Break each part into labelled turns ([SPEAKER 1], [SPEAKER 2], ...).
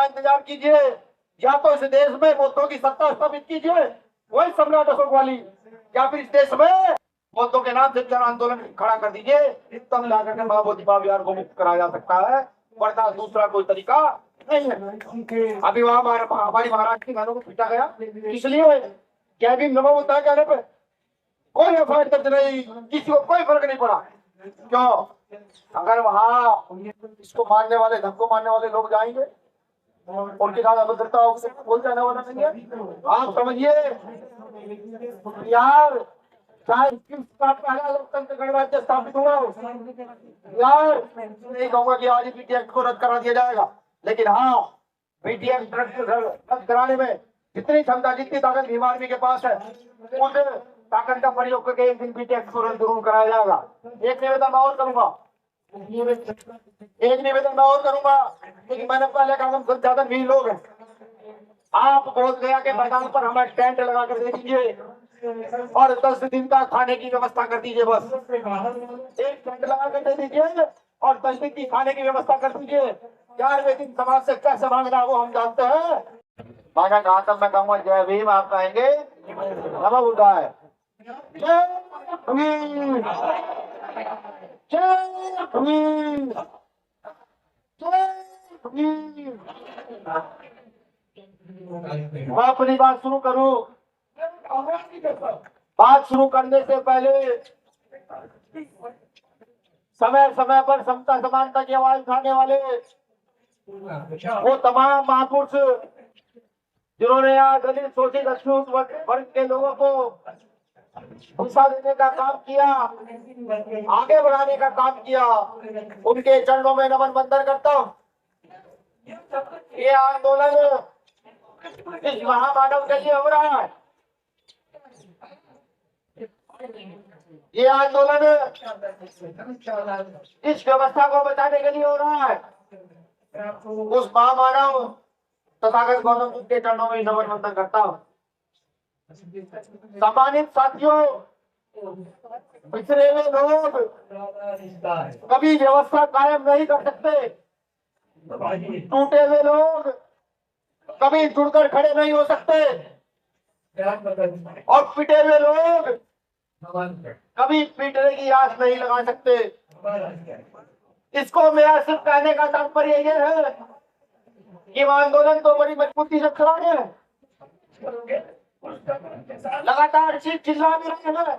[SPEAKER 1] इंतजाम कीजिए, या तो इस देश में बौद्धों की सत्ता स्थापित कीजिए, वही सम्राट अशोक वाली, या फिर इस देश में बौद्धों के नाम से जन आंदोलन खड़ा कर दीजिए, तब लाकर के महाबोधि विहार को मुक्त कराया जा सकता है, वरना दूसरा कोई तरीका नहीं है। अभी वहां हमारी महाराष्ट्र के घरों को पीटा गया, इसलिए क्या भी नमो होता है कहने पे कोई एफआईआर दर्ज नहीं, किसी को कोई फर्क नहीं पड़ा। क्यों? अगर वहां इसको मानने वाले, धक्को मारने वाले लोग जाएंगे, उनके साथ अभद्रता होगी, कोई जाने वाला नहीं है। आप समझिए यार, चाहे इसका पहला लोकतंत्र गणराज्य स्थापित हुआ हो यार, नहीं कहूंगा कि आज बीटी एक्ट को रद्द करा दिया जाएगा, लेकिन हाँ, बीटी एक्ट रद्द कराने में जितनी क्षमता, जितनी ताकत भीम आर्मी के पास है, उस ताकत का प्रयोग करके एक दिन बीटी एक्ट को रद्द जरूर कराया जाएगा। एक निवेदन मैं और करूंगा, क्योंकि मैंने पहले कहा हम ज्यादा नहीं लोग हैं। आप बोध गया के मैदान पर हमें टेंट लगा कर दे दीजिए और 10 दिन का खाने की व्यवस्था कर दीजिए। बस एक टेंट लगा कर दे दीजिए और 10 दिन की खाने की व्यवस्था कर दीजिए। 4वें दिन समाज से कैसे मांगना वो हम जानते हैं। माना कहा तब मैं कहूँगा जय भीम, आप कहेंगे नमः बुद्धाय। जय भीम, जय भीम, जय भीम। मैं अपनी बात शुरू करूं। बात शुरू करने से पहले समय समय पर समता समानता की आवाज उठाने वाले वो तमाम महापुरुष जिन्होंने यहाँ दलित, शोषित, अछूत वर्ग के लोगों को उत्साह देने का काम किया, आगे बढ़ाने का काम किया, उनके चरणों में नमन बंदन करता हूं। ये आंदोलन इस महामानव के लिए हो रहा है। ये आंदोलन इस व्यवस्था को बचाने के लिए हो रहा है। उस महामानव तथागत गौतम बुद्ध के चरणों में नमन बंदन करता हूं। सम्मानित साथियों, पिछड़े हुए लोग कभी व्यवस्था कायम नहीं कर सकते। टूटे हुए लोग कभी जुड़कर खड़े नहीं हो सकते और पिटे हुए लोग कभी पीटने की आस नहीं लगा सकते। इसको मेरा सिर्फ कहने का तात्पर्य यह है कि आंदोलन तो बड़ी मजबूती से चला रहे हैं, लगातार चिल्ला भी रहे हैं।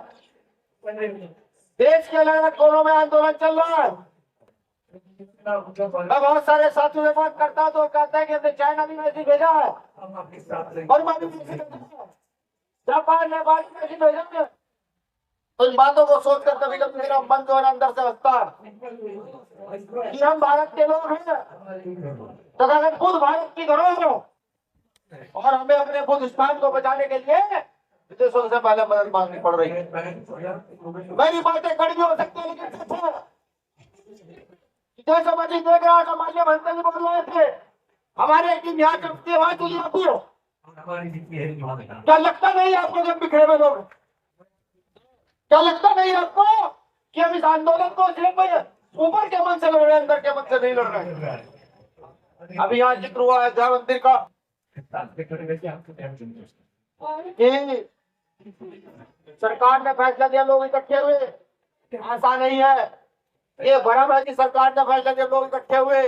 [SPEAKER 1] देश के अलग अलग कोनों में आंदोलन चल रहा है। मैं बहुत सारे साथियों से बात करता हूं तो कहता है कि हमने चाइना भी मैसेज भेजा है, बर्मा भी मैसेज भेजा है, जापान ने मैसेज भेजा है। तो इन बातों को सोचकर कभी कभी मेरा मन जो है अंदर से लगता है कि हम भारत के लोग हैं, तो अगर खुद भारत की धरोहर हो और हमें अपने खुद स्थान को बचाने के लिए विदेशों से पहले मदद मांगनी पड़ रही है। मेरी बातें कड़वी हो सकती है, लेकिन जैसा मैं देख रहा था, माननीय मंत्री जी बोल रहे थे हमारे टीम यहाँ चलती है, वहां चली आती हो। क्या लगता नहीं आपको जब बिखरे हुए लोग, क्या लगता नहीं आपको कि हम इस आंदोलन को सिर्फ ऊपर के मन से लड़ रहे हैं, अंदर के मन से नहीं लड़ रहे। अभी यहाँ जिक्र हुआ है अयोध्या मंदिर का, सरकार ने फैसला दिया, लोग इकट्ठे हुए, आसान नहीं है। ये भरम है कि सरकार ने फैसला दिया, लोग इकट्ठे हुए,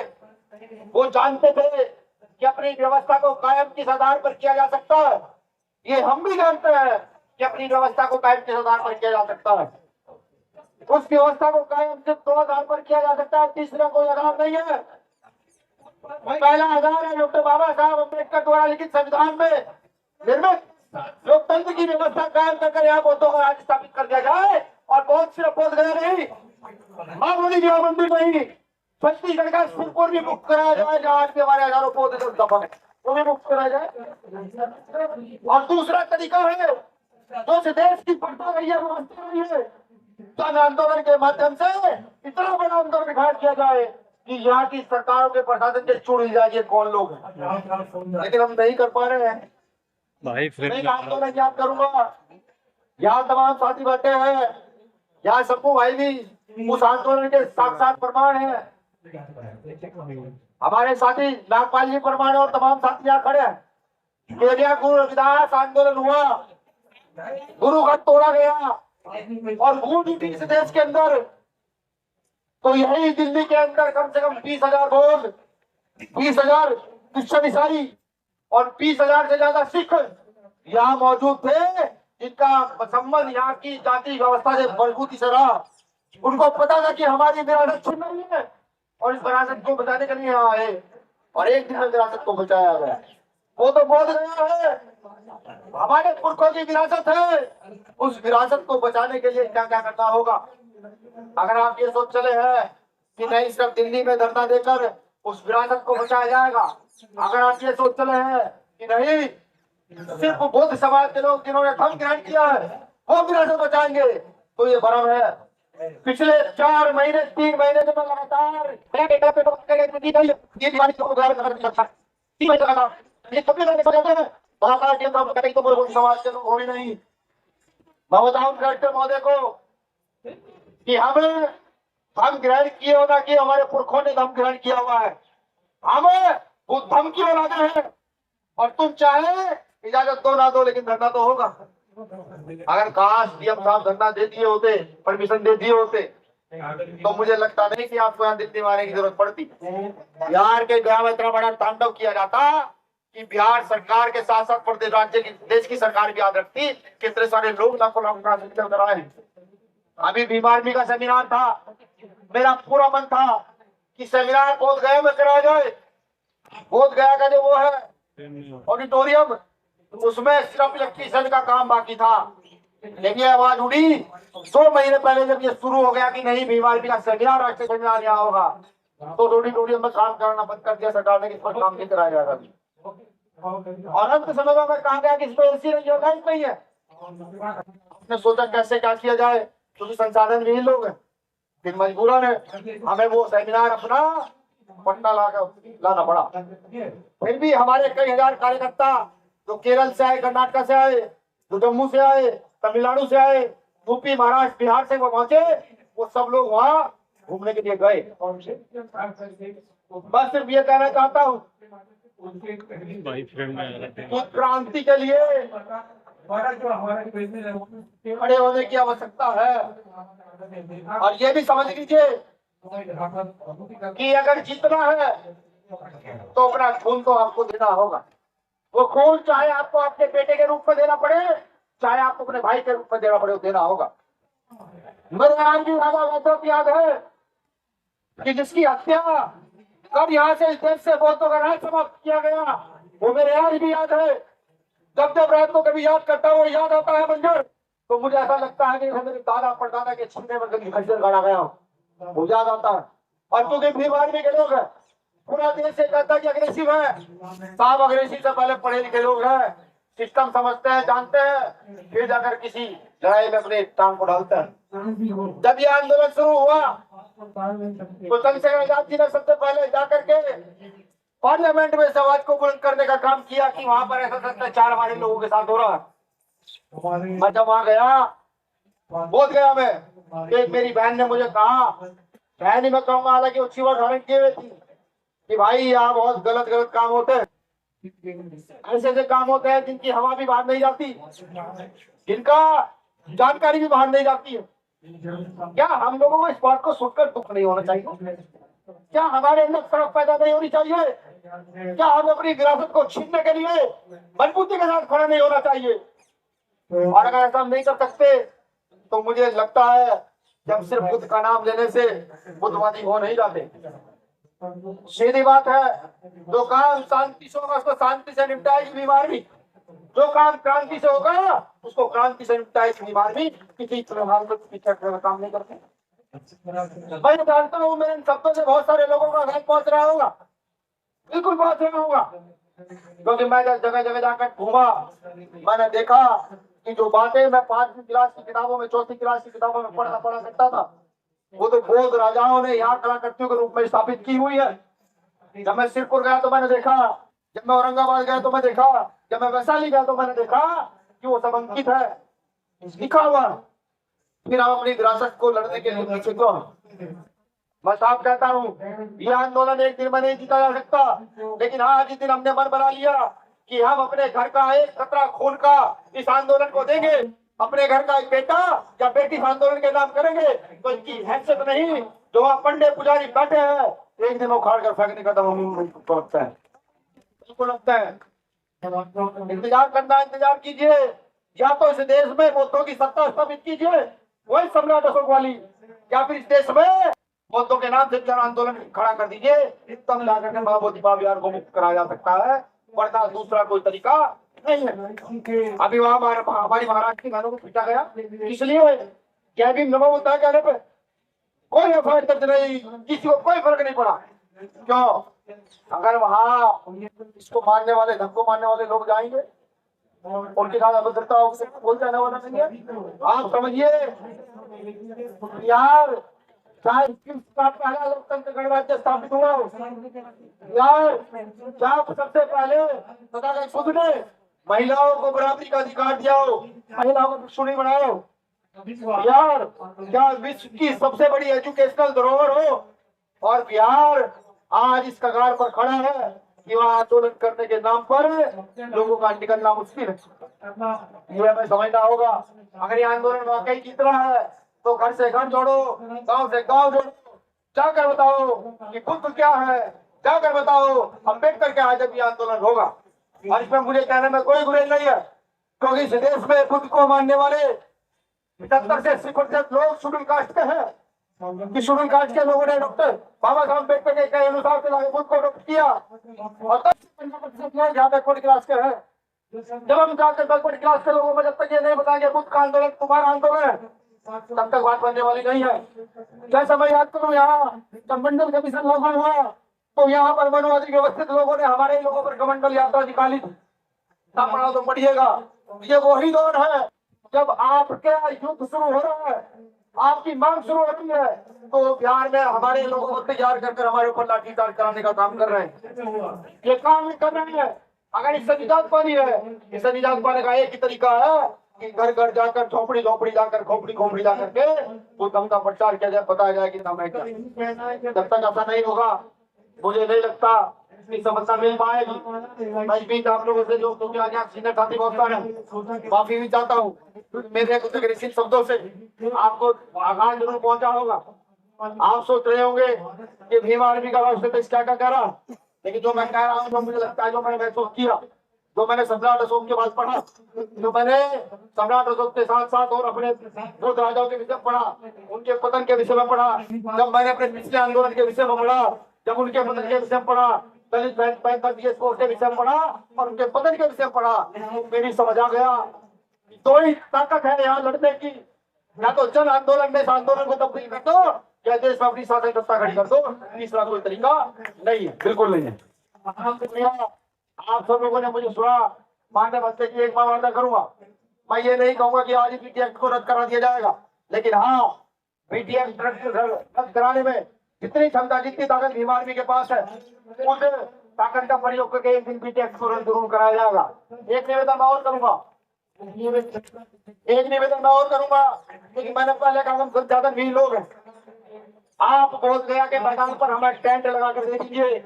[SPEAKER 1] वो जानते थे कि अपनी व्यवस्था को कायम किस आधार पर किया जा सकता है। ये हम भी जानते हैं कि अपनी व्यवस्था को कायम किस आधार पर किया जा सकता है। उस व्यवस्था को कायम सिर्फ 2 आधार पर किया जा सकता है, तीसरा कोई आधार नहीं है। पहला आधार है डॉक्टर बाबा साहब अम्बेडकर द्वारा लिखित संविधान में निर्मित लोकतंत्र की व्यवस्था कायम कर यहाँ बौद्धों का राज्य स्थापित कर दिया जाए। और बहुत सिर्फ बोध गए नहीं, महाबोधि विहार मंदिर नहीं, छत्तीसगढ़ का सुरपुर भी मुक्त कराया जाए, जहाँ आज के हमारे हजारों पौधे दफन है, वो भी मुक्त कराया जाए। और दूसरा तरीका है जो इस देश की पड़ता रही है, व्यवस्था रही है, जन आंदोलन के माध्यम से इतना बड़ा आंदोलन खड़ा किया जाए कि यहाँ की सरकारों के प्रशासन से चुड़ जाए कौन लोग हैं। लेकिन हम नहीं कर पा रहे हैं भाई। मैं आंदोलन याद करूंगा, यहाँ तमाम साथी बैठे हैं, यहाँ सबको भाई भी उस आंदोलन के साक्षात प्रमाण है। हमारे साथी नागपाल जी परमाणु और तमाम साथी यहाँ खड़े हैं। केलिया गुरु रविदास आंदोलन हुआ, गुरु घट तोड़ा गया और भूल उठी इस देश के अंदर। तो यही दिल्ली के अंदर कम से कम 20,000 लोग, 20,000 क्रिश्चियन ईसाई और 20,000 से ज्यादा सिख यहाँ मौजूद थे, जिनका संबंध यहाँ की जाति व्यवस्था से मजबूती से रहा। उनको पता था कि हमारी विरासत छीन रही है और इस विरासत को बचाने के लिए यहाँ आए और एक दिन में विरासत को बचाया गया। वो तो बोध गया है, हमारे पुरखों की विरासत है, उस विरासत को बचाने के लिए क्या क्या करना होगा। अगर आप ये सोच चले हैं कि नहीं सिर्फ दिल्ली में धरना देकर उस विरासत को बचाया जाएगा, अगर आप ये सोच चले हैं कि नहीं सिर्फ बौद्ध समाज के लोग जिन्होंने धर्म ग्रहण किया है वो विरासत बचाएंगे, तो ये भ्रम है। पिछले 4 महीने 3 महीने से मैं लगातार समाज के लोग हो ही नहीं। मैं बताऊं कलेक्टर महोदय को कि हमें धर्म ग्रहण किए हो ना कि हमारे पुरखों ने धर्म ग्रहण किया हुआ है, हमें वो धर्म की औलादे हैं और तुम चाहे इजाजत दो ना दो लेकिन धरना तो होगा। अगर काश डीएम साहब धरना दे दिए होते, परमिशन दे दिए होते, तो मुझे लगता नहीं कि आपको यहाँ दिल्ली में आने की जरूरत पड़ती। बिहार के गया में इतना बड़ा तांडव किया जाता कि बिहार सरकार के साथ साथ प्रदेश राज्य की देश की सरकार भी याद रखती कि इतने सारे लोग लाखों लाख आए। अभी बीमार का सेमिनार था, मेरा पूरा मन था कि सेमिनार बोध गया में कराया जाए। बोध गया का जो वो है ऑडिटोरियम, उसमें सिर्फ इलेक्ट्रीशियन का काम बाकी था, लेकिन आवाज उड़ी 2 महीने पहले जब ये शुरू हो गया कि नहीं बीमार का सेमिनार राष्ट्रीय सेमिनार यहाँ होगा, तो ऑडिटोरियम में काम करना बंद कर दिया सरकार ने कि इस पर काम नहीं कराया जाएगा। और अंत समय में कहा गया कि इस पर एसी नहीं होगा, नहीं है। हमने सोचा कैसे क्या किया जाए, क्योंकि संसाधन भी लोग हैं, फिर मजबूरन है हमें वो सेमिनार अपना पटना लाना पड़ा। फिर भी हमारे कई हजार कार्यकर्ता जो केरल से आए, कर्नाटक से आए, जो जम्मू से आए, तमिलनाडु से आए, यूपी, महाराष्ट्र, बिहार से वो पहुंचे, वो सब लोग वहाँ घूमने के लिए गए। बस सिर्फ ये कहना चाहता हूँ क्रांति के लिए खड़े होने की आवश्यकता है। और ये भी समझ लीजिए कि अगर जीतना है तो अपना खून तो आपको देना होगा। वो खून चाहे आपको अपने बेटे के रूप में देना पड़े, चाहे आपको अपने भाई के रूप में देना पड़े, वो देना होगा। मेरे नाम की राजा याद है कि जिसकी हत्या कब यहाँ से इस देश से बहुतों का राज समाप्त किया गया, वो मेरे आज भी याद है। जब जब रात को कभी याद करता वो याद आता है मंजर, तो मुझे ऐसा लगता है कि मेरे दादा परदादा के छीने में कभी खंजर गाड़ा गया, वो याद आता है। और क्योंकि बीमार भी के लोग हैं, पूरा देश से कहता है कि अग्रेसिव है, साहब अग्रेसिव से पहले पढ़े लिखे लोग हैं, सिस्टम समझते हैं, जानते हैं, फिर जाकर किसी लड़ाई में अपने टांग को डालते हैं। जब ये आंदोलन शुरू हुआ तो चंद्रशेखर आजाद जी ने सबसे पहले जाकर के पार्लियामेंट में इस आवाज को बुलंद करने का काम किया कि वहां पर ऐसा अत्याचार हमारे लोगों के साथ हो रहा है। मैं जब वहां गया, बोध गया मैं, एक मेरी बहन ने मुझे कहा, बहन ही मैं कहूंगा हालांकि अच्छी बात धारण किए हुए थी, कि भाई यहाँ बहुत गलत काम होते हैं, ऐसे ऐसे काम होते हैं जिनकी हवा भी बाहर नहीं जाती, जिनका जानकारी भी बाहर नहीं जाती है। क्या हम लोगों को इस बात को सुनकर दुख नहीं होना चाहिए? क्या हमारे अंदर तरफ पैदा नहीं होनी चाहिए? क्या हम अपनी विरासत को छीनने के लिए मजबूती के साथ खड़ा नहीं होना चाहिए? और अगर ऐसा हम नहीं कर सकते तो मुझे लगता है कि हम सिर्फ बुद्ध का नाम लेने से बुद्धवादी हो नहीं जाते। सीधी बात है, जो काम शांति से होगा उसको शांति से निपटाएगी बीमार भी, जो काम क्रांति से होगा उसको क्रांति से निपटाएगी बीमार भी। किसी प्रभाव को पीछे काम नहीं करते। मैं जानता हूँ मेरे इन शब्दों से बहुत सारे लोगों का घर पहुंच रहा होगा, बिल्कुल पहुंच रहा होगा, क्योंकि मैं जगह जगह जाकर घूमा, मैंने देखा कि जो बातें मैं 5वीं क्लास की किताबों में, 4वीं क्लास की किताबों में पढ़ा सकता था, वो तो बौद्ध राजाओं ने यहाँ कलाकृतियों के रूप में स्थापित की हुई है। जब मैं सिरपुर गया तो मैंने देखा, जब मैं औरंगाबाद गया तो मैं देखा, जब मैं वैशाली गया तो मैंने देखा कि वो सब अंकित है, लिखा हुआ। फिर हम अपनी विरासत को लड़ने के लिए पीछे क्यों? मैं साफ कहता हूँ, यह आंदोलन एक दिन में नहीं जीता जा सकता, लेकिन हाँ जिस दिन हमने मन बना लिया कि हम अपने घर का एक कतरा खून का इस आंदोलन को देंगे, अपने घर का एक बेटा या बेटी इस आंदोलन के नाम करेंगे, तो इनकी हैसियत नहीं, जो वहाँ पंडित पुजारी बैठे हैं, एक दिन उखाड़ कर फेंकने का दम हमको लगता है, बिल्कुल लगता है। इंतजार करना, इंतजार कीजिए, या तो इस देश में बौद्धों की सत्ता स्थापित कीजिए, वही सम्राट अशोक वाली, या फिर इस देश में बौद्धों के नाम से जन आंदोलन खड़ा कर दीजिए, तब जाकर के महाबोधि विहार को मुक्त कराया जा सकता है, वरना दूसरा कोई तरीका नहीं है। अभी वहां हमारी महाराष्ट्र की बहनों को पीटा गया, इसलिए क्या भी नमो होता है कहने पे कोई एफआईआर दर्ज नहीं, किसी को कोई फर्क नहीं पड़ा। क्यों? अगर वहां इसको मानने वाले, धन को मानने वाले लोग जाएंगे, उनके साथ अभद्रता बोल जाने वाला नहीं है। आप समझिए यार, चाहे पहला लोकतंत्र गणराज्य स्थापित हुआ यार, जब सबसे पहले तथागत बुद्ध ने महिलाओं को बराबरी का अधिकार दिया हो, महिलाओं को भिक्षुणी बनाओ यार, क्या विश्व की सबसे बड़ी एजुकेशनल धरोहर हो, और बिहार आज इस कगार पर खड़ा है कि वह आंदोलन करने के नाम पर लोगों का निकलना मुश्किल है। ये हमें समझना होगा। अगर ये आंदोलन वाकई जीत रहा है तो घर से घर जोड़ो, गांव से गांव जोड़ो, जाकर बताओ कि बुद्ध क्या है, जाकर बताओ अम्बेडकर क्या है, जब ये आंदोलन होगा। और इसमें मुझे कहने में कोई गुरेज नहीं है, क्योंकि इस देश में बुद्ध को मानने वाले 75 से 80% लोग शेड्यूल कास्ट के हैं। शेड्यूल कास्ट के लोगों ने डॉक्टर बाबा साहब अम्बेडकर के अनुसार से बुद्ध को अडॉप्ट किया, और 10 से 15% लोग यहाँ बैकवर्ड क्लास के हैं। जब हम जाकर बैकवर्ड क्लास के लोगों को जब तक ये नहीं बताएंगे बुद्ध का आंदोलन तुम्हारा आंदोलन है, तब तक बात बनने वाली नहीं है। जैसा मैं याद करूँ, यहाँ जब मंडल कमीशन लागू हुआ तो यहाँ पर मनोवादी व्यवस्थित लोगों ने हमारे लोगों पर कमंडल यात्रा निकाली, तब पढ़ा तो पढ़िएगा। ये वही दौर है जब आपके युद्ध शुरू हो रहा है, आपकी मांग शुरू हो रही है, तो बिहार में हमारे लोगों को तैयार कर हमारे ऊपर लाठीचार्ज कराने का काम कर रहे हैं। ये काम कर रहे हैं। अगर इससे निजात पानी है, इससे निजात पाने का एक ही तरीका है कि घर घर जाकर, झोपड़ी झोपड़ी जाकर, खोपड़ी खोपड़ी जाकर के वो दम का प्रचार किया जाए, बताया जाए कि दम है क्या। जब तक ऐसा नहीं होगा, मुझे नहीं लगता इस समस्या मिल पाएगी। मैं इस बीच आप लोगों से जो सीनियर साथी बहुत सारे, माफी भी चाहता हूँ मेरे कुछ अग्रेसिव शब्दों से आपको आघात जरूर पहुंचा होगा। आप सोच रहे होंगे कि भीम आर्मी का राष्ट्र क्या क्या कह रहा, लेकिन जो मैं कह रहा हूँ, जो मुझे लगता है, जो मैंने महसूस किया, जो मैंने सम्राट अशोक के बाद पढ़ा, जो मैंने सम्राट अशोक के साथ साथ और अपने दो राजाओं के विषय में पढ़ा, उनके पतन के विषय में पढ़ा, जब मैंने अपने पिछले आंदोलन के विषय में पढ़ा, जब उनके पतन के विषय में पढ़ा, दलित के विषय में पढ़ा और उनके पतन के विषय में पढ़ा, तो मेरी समझ आ गया दो ही ताकत है यहाँ लड़ने की, या तो जन आंदोलन में इस आंदोलन को तब्दील कर दो, या देश में अपनी शासन सत्ता खड़ी कर दो। तीसरा कोई तरीका नहीं है, बिल्कुल नहीं है। आप सब लोगों ने मुझे सुना, मानने बच्चे की एक बार वादा करूंगा, मैं ये नहीं कहूंगा कि आज बीटी एक्ट को रद्द करा दिया जाएगा, लेकिन हाँ बीटी एक्ट रद्द कराने में जितनी क्षमता, जितनी ताकत भीम आर्मी के पास है, उस ताकत का प्रयोग करके एक दिन बीटी एक्ट को रद्द जरूर कराया जाएगा। एक निवेदन मैं और करूंगा, क्योंकि मैंने पहले कहा हम ज्यादा भी लोग हैं। आप बोध गया के मैदान पर हमें टेंट लगा कर दे दीजिए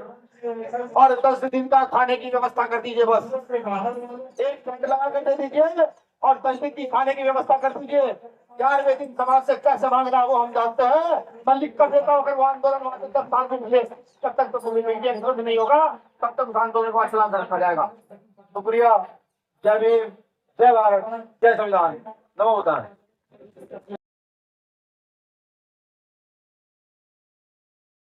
[SPEAKER 1] और 10 दिन का खाने की व्यवस्था कर दीजिए, बस एक टेंट लगा कर दे दीजिए और 10 दिन की खाने की व्यवस्था कर दीजिए। 4वें दिन समाज से कैसे मांगना वो हम जानते हैं, मैं लिख कर देता हूँ। अगर वो आंदोलन वहां तक साल में मिले, तब तक तो नहीं होगा, तब तक आंदोलन को चलान रखा जाएगा। शुक्रिया। जय भीम, जय भारत, जय संविधान, नमो बुद्धाय।